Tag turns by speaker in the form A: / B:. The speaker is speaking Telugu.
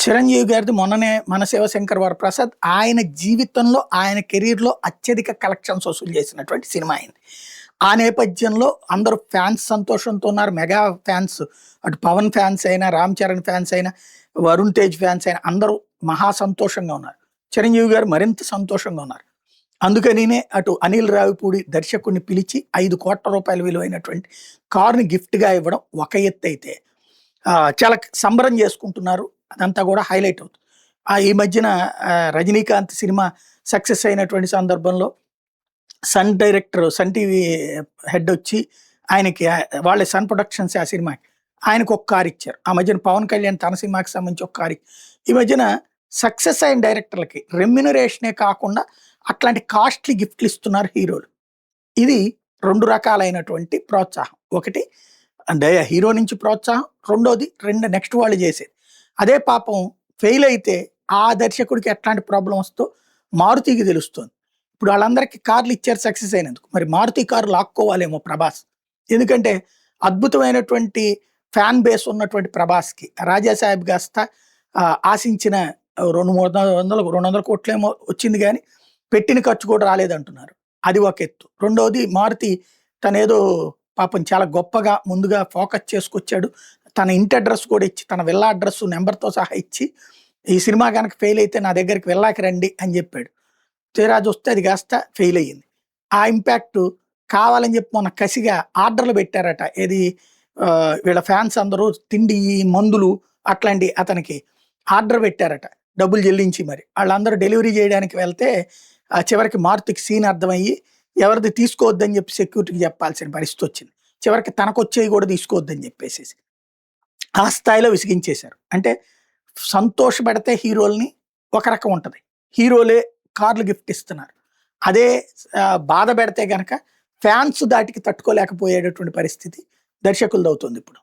A: చిరంజీవి గారిది మొన్ననే 'మన శివశంకర్ వరప్రసాద్' ఆయన జీవితంలో, ఆయన కెరీర్‌లో అత్యధిక కలెక్షన్స్ వసూలు చేసినటువంటి సినిమా అయింది. ఆ నేపథ్యంలో అందరూ ఫ్యాన్స్ సంతోషంతో ఉన్నారు. మెగా ఫ్యాన్స్, అటు పవన్ ఫ్యాన్స్ అయినా, రామ్ చరణ్ ఫ్యాన్స్ అయినా, వరుణ్ తేజ్ ఫ్యాన్స్ అయినా అందరూ మహా సంతోషంగా ఉన్నారు. చిరంజీవి గారు మరింత సంతోషంగా ఉన్నారు. అందుకనినే అటు అనిల్ రావిపూడి దర్శకుడిని పిలిచి ₹5,00,00,000 విలువైనటువంటి కారుని గిఫ్ట్‌గా ఇవ్వడం ఒక ఎత్తైతే, చాలా సంబరం చేసుకుంటున్నారు. అదంతా కూడా హైలైట్ అవుతుంది. ఈ మధ్యన రజనీకాంత్ సినిమా సక్సెస్ అయినటువంటి సందర్భంలో Sun director, Sun TV head వచ్చి ఆయనకి వాళ్ళే సన్ ప్రొడక్షన్స్ ఆ సినిమాకి. ఆయనకు ఒక కారు ఇచ్చారు. ఆ మధ్యన పవన్ కళ్యాణ్ తన సినిమాకి సంబంధించి ఒక కారు. ఈ మధ్యన సక్సెస్ అయిన డైరెక్టర్లకి రెమ్యునరేషనే కాకుండా అట్లాంటి కాస్ట్లీ గిఫ్ట్లు ఇస్తున్నారు హీరోలు. ఇది 2 రకాలైనటువంటి ప్రోత్సాహం. ఒకటి హీరో నుంచి ప్రోత్సాహం, రెండోది నెక్స్ట్ వాళ్ళు చేసేది. అదే పాపం ఫెయిల్ అయితే ఆ దర్శకుడికి ఎట్లాంటి ప్రాబ్లం వస్తుందో మారుతికి తెలుస్తుంది. ఇప్పుడు వాళ్ళందరికీ కార్లు ఇచ్చారు సక్సెస్ అయినందుకు. మరి మారుతి కారు లాక్కోవాలేమో ప్రభాస్. ఎందుకంటే అద్భుతమైనటువంటి ఫ్యాన్ బేస్ ఉన్నటువంటి ప్రభాస్‌కి రాజా సాహెబ్ కాస్త ఆశించిన 200 కోట్లేమో వచ్చింది గానీ పెట్టిన ఖర్చు కూడా రాలేదంటున్నారు. అది ఒక ఎత్తు. రెండోది మారుతి తనేదో పాపం చాలా గొప్పగా ముందుగా ఫోకస్ చేసుకొచ్చాడు. తన ఇంటి అడ్రెస్ కూడా ఇచ్చి, తన విల్లా అడ్రెస్ నెంబర్‌తో సహా ఇచ్చి, ఈ సినిమా గనక ఫెయిల్ అయితే నా దగ్గరికి విల్లాకి రండి అని చెప్పాడు. తీరా చూస్తే అది కాస్త ఫెయిల్ అయ్యింది. ఆ ఇంపాక్ట్ కావాలని చెప్పి మొన్న కసిగా ఆర్డర్‌లు పెట్టారట. ఏది వీళ్ళ ఫ్యాన్స్ అందరూ తిండి, మందులు అట్లాంటి అతనికి ఆర్డర్ పెట్టారట. డబ్బులు చెల్లించి మరి. ఆళ్ళందరూ డెలివరీ చేయడానికి వెళ్తే చివరికి మారుతికి సీన్ అర్థమయ్యి ఎవరిది తీసుకోవద్దని చెప్పి సెక్యూరిటీకి చెప్పాల్సిన పరిస్థితి వచ్చింది. చివరికి తనకొచ్చేవి కూడా తీసుకోవద్దని చెప్పేసేసి. ఆ స్థాయిలో విసిగించేశారు. అంటే సంతోషపెడితే హీరోలని ఒక రకం ఉంటది. హీరోలే కార్లు గిఫ్ట్ ఇస్తున్నారు. అదే బాధ పెడితే గనక ఫ్యాన్స్ దాటికి తట్టుకోలేకపోయేటటువంటి పరిస్థితి దర్శకులదవుతుంది ఇప్పుడు.